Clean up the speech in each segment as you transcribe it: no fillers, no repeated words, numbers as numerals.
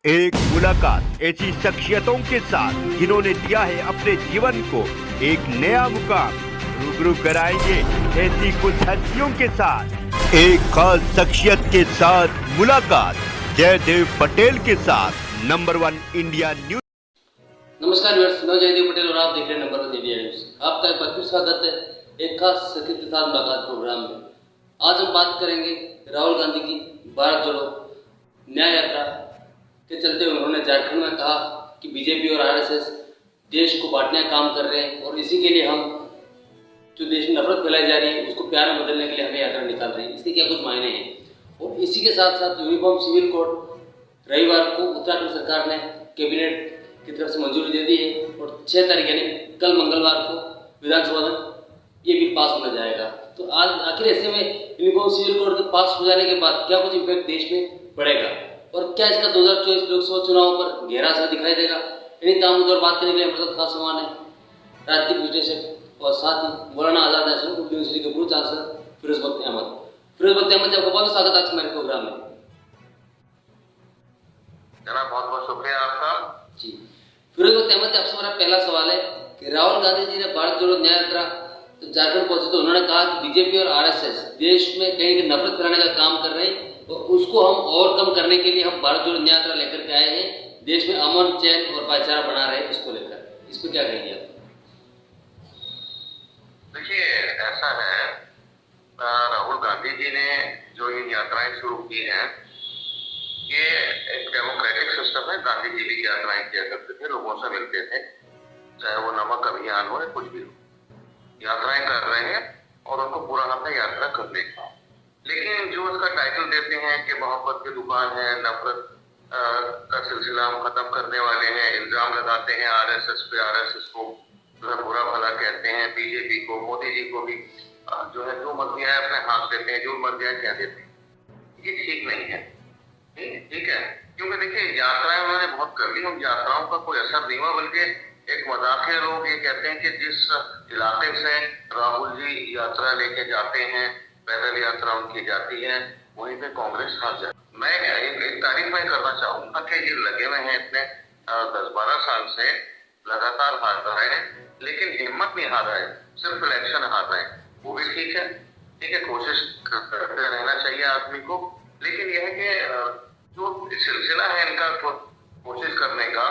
एक मुलाकात ऐसी शख्सियतों के साथ जिन्होंने दिया है अपने जीवन को एक नया मुकाम। रूबरू कराएंगे ऐसी कुछ हस्तियों के साथ एक खास शख्सियत के साथ मुलाकात। जयदेव पटेल के साथ नंबर 1 इंडिया न्यूज। नमस्कार व्यूअर्स, मैं जयदेव पटेल और आप देख रहे हैं नंबर 1 इंडिया न्यूज। आपका एक बार फिर स्वागत है एक खास शख्सियत के साथ मुलाकात प्रोग्राम में। आज हम बात करेंगे राहुल गांधी की भारत जोड़ो न्याय यात्रा के चलते हुए उन्होंने झारखंड में कहा कि बीजेपी और आरएसएस देश को बांटने का काम कर रहे हैं और इसी के लिए हम जो देश में नफरत फैलाई जा रही है उसको प्यार में बदलने के लिए हमें यात्रा निकाल रहे हैं। इसके क्या कुछ मायने हैं और इसी के साथ साथ यूनिफॉर्म सिविल कोड रविवार को उत्तराखंड सरकार ने कैबिनेट की तरफ से मंजूरी दे दी है और 6 तारीख यानी कल मंगलवार को विधानसभा में ये बिल पास होना जाएगा। तो आज आखिर ऐसे में यूनिफॉर्म सिविल कोड के पास हो जाने के बाद क्या कुछ इम्पैक्ट देश में पड़ेगा और क्या इसका 2024 लोकसभा चुनाव पर गहरा असर दिखाई देगा। इन्हीं तमाम मुद्दों पर बात करने के लिए हमारे साथ खास मेहमान है राजनीतिक विश्लेषक और साथ ही मौलाना आजाद नेशनल यूनिवर्सिटी के पूर्व चांसलर फिरोज बख्त अहमद। फिरोज बख्त अहमद जी, आपका बहुत स्वागत आज हमारे प्रोग्राम में। जनाब बहुत बहुत शुक्रिया आपका जी। फिरोज बख्त अहमद जी, आपसे हमारा पहला सवाल है कि राहुल गांधी जी ने भारत जोड़ो न्याय यात्रा झारखंड पहुंचे तो उन्होंने कहा कि बीजेपी और आरएसएस देश में कहीं नफरत फैलाने का काम कर रहे हैं और उसको हम ओवरकम करने के लिए हम भारत जोड़ो न्याय यात्रा लेकर के आए हैं, देश में अमन चैन और भाईचारा बना रहे हैं। इसको लेकर इस पर क्या कहेंगे आप? देखिए, ऐसा है राहुल गांधी जी ने जो ये यात्राएं शुरू की हैं, ये एक डेमोक्रेटिक सिस्टम है। गांधी जी भी यात्राएं किया करते थे, लोगों से मिलते थे, चाहे वो नमक अभियान हो या कुछ भी हो, यात्राएं कर रहे हैं और उनको पूरा हाथ है यात्रा करने का। लेकिन जो उसका टाइटल देते हैं कि मोहब्बत की दुकान है, नफरत का सिलसिला हम खत्म करने वाले हैं, इल्जाम लगाते हैं आरएसएस पे, आरएसएस को जो है बुरा भला कहते हैं, बीजेपी को, मोदी जी को भी जो है जो मर्जी है अपने हाथ देते हैं, जो मर्जी है कह देते हैं। ये ठीक नहीं है, ठीक है, क्योंकि देखिए यात्राएं उन्होंने बहुत कर ली, उन यात्राओं का कोई असर नहीं हुआ, बल्कि एक मजाकिया लोग ये कहते हैं कि जिस इलाके से राहुल जी यात्रा लेके जाते हैं, पैदल यात्रा उनकी जाती है, वहीं पे कांग्रेस हार जाए। मैं एक तारीफ मैं करना चाहूंगा कि ये लगे हुए हैं इतने 10-12 साल से लगातार हार रहे हैं, लेकिन हिम्मत नहीं हार रहे, सिर्फ इलेक्शन हार रहे हैं। वो भी ठीक है, कोशिश करते रहना चाहिए आदमी को, लेकिन यह है कि जो सिलसिला है इनका कोशिश करने का,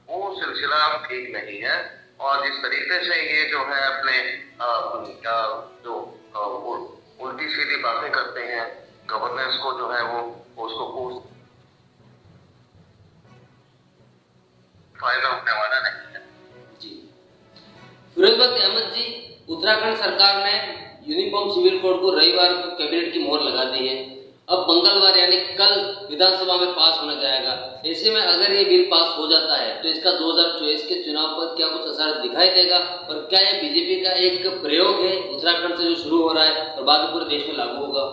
वो सिलसिला ठीक नहीं है। और जिस तरीके से ये जो है अपने जो उल्टी सीधी बातें करते हैं, गवर्नेंस को जो है वो उसको फायदा होने वाला नहीं है। जी। फिरोज बख्त अहमद जी, उत्तराखंड सरकार ने यूनिफॉर्म सिविल कोड को रविवार को कैबिनेट की मोहर लगा दी है। अब मंगलवार यानी कल विधानसभा में पास होना जाएगा। ऐसे में अगर ये बिल पास हो जाता है तो इसका 2024 के चुनाव पर क्या कुछ असर दिखाई देगा और क्या ये बीजेपी का एक प्रयोग है उत्तराखंड से जो शुरू हो रहा है और बाद में पूरे देश में लागू होगा?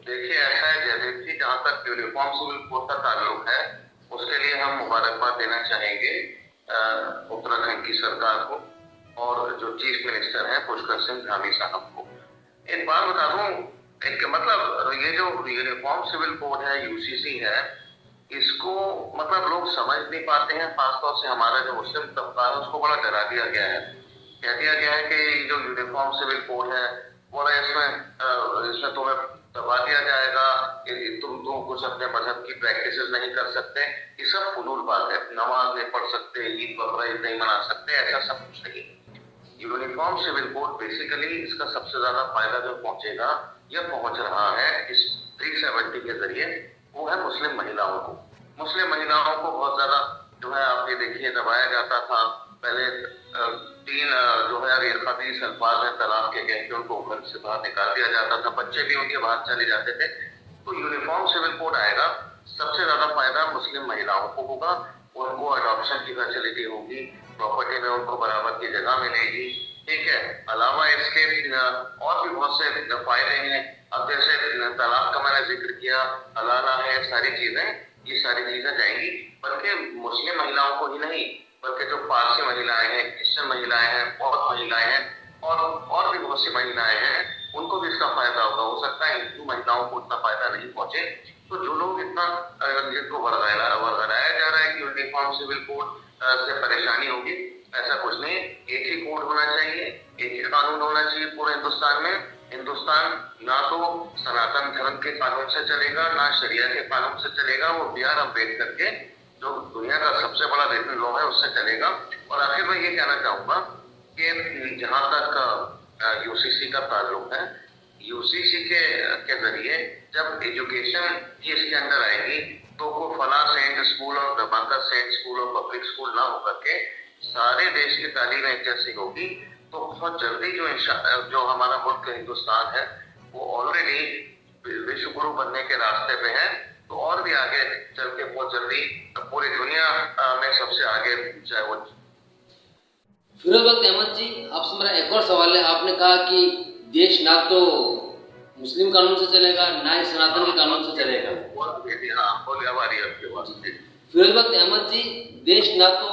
देखिए, ऐसा है जयदेव जी, जहाँ तक यूनिफॉर्म सिविल कोड का ताल्लुक है, उसके लिए हम मुबारकबाद देना चाहेंगे उत्तराखंड की सरकार को और जो चीफ मिनिस्टर हैं पुष्कर सिंह धामी साहब को। एक बात बता दूं, एक मतलब ये जो यूनिफॉर्म सिविल कोड है, यूसीसी है, इसको मतलब लोग समझ नहीं पाते हैं। खासतौर से हमारा जो मुस्लिम तबका है उसको बड़ा डरा दिया गया है, कह दिया गया है कि जो यूनिफॉर्म सिविल कोड है बोला इसमें तुम्हें दबा दिया जाएगा, तुम कुछ अपने मजहब की प्रैक्टिसेस नहीं कर सकते। ये सब फजूल बात है। नमाज नहीं पढ़ सकते, ईद बकरीद नहीं मना सकते, ऐसा सब कुछ नहीं। यूनिफॉर्म सिविल कोड बेसिकली इसका सबसे ज्यादा फायदा जो पहुंचेगा या पहुंच रहा है इस 370 के जरिए, वो है मुस्लिम महिलाओं को। मुस्लिम महिलाओं को बहुत ज्यादा जो है आप ये देखिए दबाया जाता था। पहले 3 जो है खबीस अल्फाज है तलाक के कह के उनको घर से बाहर निकाल दिया जाता था, बच्चे भी उनके बाहर चले जाते थे। तो यूनिफॉर्म सिविल कोड आएगा, सबसे ज्यादा फायदा मुस्लिम महिलाओं को होगा। उनको अडॉप्शन की फैसिलिटी होगी, प्रॉपर्टी में उनको बराबर की जगह मिलेगी, ठीक है। अलावा इसके और भी बहुत से फायदे हैं। अब जैसे तलाक का मैंने जिक्र किया, हलाला है, सारी चीजें, ये सारी चीजें जाएंगी, बल्कि मुस्लिम महिलाओं को ही नहीं, बल्कि जो पारसी महिलाएं हैं, क्रिश्चियन महिलाएं हैं, बौद्ध महिलाएं हैं और भी बहुत सी महिलाएं हैं उनको भी इसका फायदा होगा। हो सकता है हिंदू महिलाओं को उतना फायदा नहीं पहुंचे। तो जो लोग इतना जिनको वर्गलाया जा रहा है कि यूनिफॉर्म सिविल कोड से परेशानी होगी, ऐसा कुछ नहीं। एक ही कोड होना चाहिए, एक ही कानून होना चाहिए पूरे हिंदुस्तान में। हिंदुस्तान ना तो सनातन धर्म के कानून से चलेगा, ना शरिया के कानून से चलेगा, वो B.R. अम्बेडकर के जो दुनिया का सबसे बड़ा रिटन लॉ है उससे चलेगा। और आखिर में ये कहना चाहूंगा कि जहां तक यूसीसी का ताल्लुक है, यूसीसी के जरिए जब एजुकेशन ही इसके अंदर आएगी तो वो फला सेंट स्कूल और धमाका सेंट स्कूल और पब्लिक स्कूल ना होकर के सारे देश की तालीम एक जैसी होगी। तो बहुत जल्दी जो हमारा मुल्क हिंदुस्तान है वो ऑलरेडी विश्व गुरु बनने के रास्ते पे है। तो और भी आगे चल के बहुत जल्दी पूरी दुनिया में सबसे आगे चाहे वो। फिरोज अहमद जी, आपसे मेरा एक और सवाल है। आपने कहा कि देश ना तो मुस्लिम कानून से चलेगा, ना ही सनातन के कानून से चलेगा। फिरोज अहमद जी, देश ना तो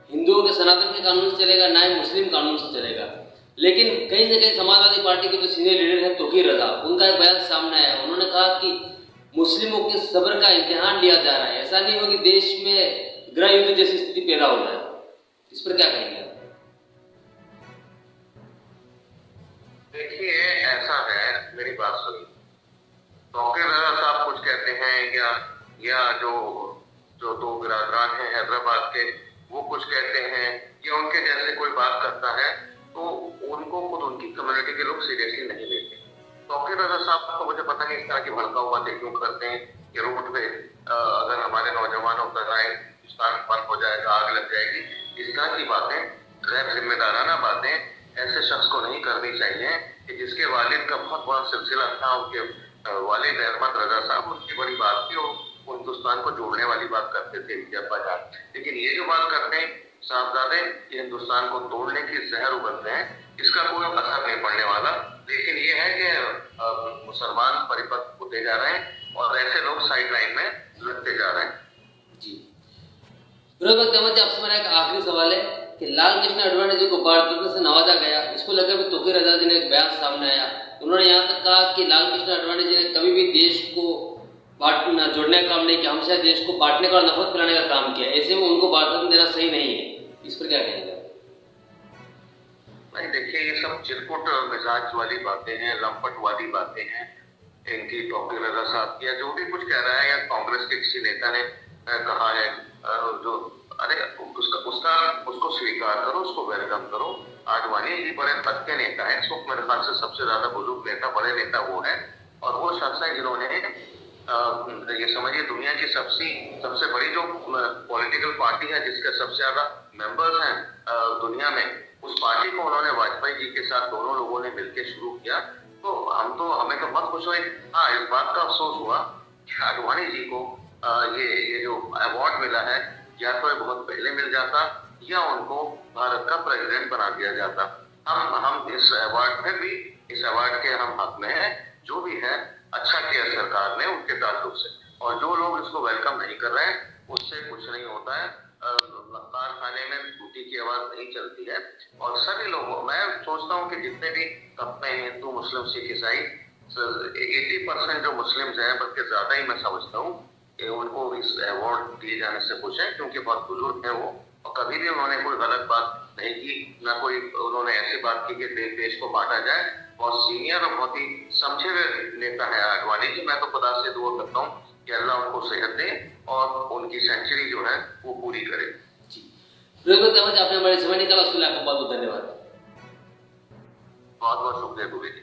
हिंदुओं के सनातन के कानून से चलेगा, ना ही मुस्लिम कानून से चलेगा, लेकिन कहीं ना कहीं समाजवादी पार्टी के जो सीनियर लीडर है तौकीर रजा, उनका एक बयान सामने आया। उन्होंने कहा कि मुस्लिमों के सब्र का इम्तिहान लिया जा रहा है, ऐसा नहीं हो कि देश में गृह युद्ध जैसी स्थिति पैदा हो जाए। इस पर क्या कहेंगे? देखिए, ऐसा है, मेरी बात सुनिए। तौकीर रजा साहब कुछ कहते हैं या जो दो बिरादरान हैं हैदराबाद के, वो कुछ कहते हैं, या उनके जैसे कोई बात करता है तो उनको खुद उनकी कम्युनिटी के लोग सीरियसली नहीं लेते। तौकीर रजा साहब को मुझे पता नहीं इस तरह की भड़काऊ बातें क्यों करते हैं कि रोड पे अगर हमारे नौजवानों पर आए हिंदुस्तान बंद हो जाएगा, आग लग जाएगी, इस तरह की बातें, गैर जिम्मेदाराना बातें ऐसे शख्स को नहीं करनी चाहिए कि जिसके वालिद का बहुत बड़ा सिलसिला था। उनके वालिद अहमद रजा साहब, उनकी बड़ी बात थी, वो हिंदुस्तान को जोड़ने वाली बात करते थे अब्बाजान। लेकिन ये जो बात करते हैं साहबजादे, ये हिंदुस्तान को तोड़ने की जहर उगलते हैं, इसका कोई असर नहीं पड़ने वाला। लेकिन ये है कि मुसलमान परिपक्व होते जा रहे हैं और ऐसे लोग साइड लाइन में लगते जा रहे हैं। जी, फिरोज अहमद जी, आपसे मेरा एक आखिरी सवाल है कि लाल कृष्ण आडवाणी जी को भारत रत्न से नवाजा गया, इसको लेकर भी तौकीर रजा जी ने एक बयान सामने आया। उन्होंने यहाँ तक कहा कि लाल कृष्ण आडवाणी जी ने कभी भी देश को जोड़ने का काम नहीं किया, हमेशा देश को बांटने का और नफरत फैलाने का काम किया। ऐसे में उनको भारत रत्न देना सही नहीं है। इस पर क्या कहेंगे? नहीं, देखिए, ये सब चिरकुट मिजाज वाली बातें हैं, लंपट वाली बातें हैं इनकी। तौकीर रजा साहब या जो भी कुछ कह रहा है, या कांग्रेस के किसी नेता ने कहा है, जो अरे उसको स्वीकार करो, उसको वेलकम करो। आडवाणी जी बड़े कद के नेता है, इस वक्त मेरे ख्याल से सबसे ज्यादा बुजुर्ग नेता, बड़े नेता वो है। और वो शख्स है जिन्होंने ये समझिए दुनिया की सबसे बड़ी जो पॉलिटिकल पार्टी है जिसके सबसे ज्यादा मेंबर्स हैं दुनिया में, उस पार्टी को उन्होंने वाजपेयी जी के साथ दोनों लोगों ने मिलकर शुरू किया। तो हमें तो बहुत खुश हुए। हाँ, इस बात का अफसोस हुआ कि आडवाणी जी को ये जो अवार्ड मिला है, या तो बहुत पहले मिल जाता या उनको भारत का प्रेसिडेंट बना दिया जाता। हम इस अवार्ड में भी, इस अवार्ड के हम हक में हैं। जो भी है अच्छा किया सरकार ने उनके ताल्लुक से, और जो लोग इसको वेलकम नहीं कर रहे हैं उससे कुछ नहीं होता है। कारखाने में टूटी की आवाज नहीं चलती है। और सभी लोगों, मैं सोचता हूँ कि जितने भी तबके हैं, हिंदू, मुस्लिम, सिख, ईसाई, 80% जो मुस्लिम हैं, बल्कि ज्यादा ही मैं समझता हूँ कि उनको इस अवार्ड दिए जाने से खुश है, क्योंकि बहुत बुजुर्ग है वो, और कभी भी उन्होंने कोई गलत बात नहीं की, ना कोई उन्होंने ऐसी बात की कि देश को बांटा जाए। बहुत सीनियर और बहुत ही समझे हुए नेता है आडवाणी जी। मैं तो खुदा से दुआ करता हूँ कि अल्लाह उनको सेहत दे और उनकी सेंचुरी जो है वो पूरी करे। जी, फिरोज अहमद, आपने हमारे समय निकाला, उसके लिए आपको बहुत बहुत धन्यवाद। बहुत बहुत शुक्रिया गुरु जी।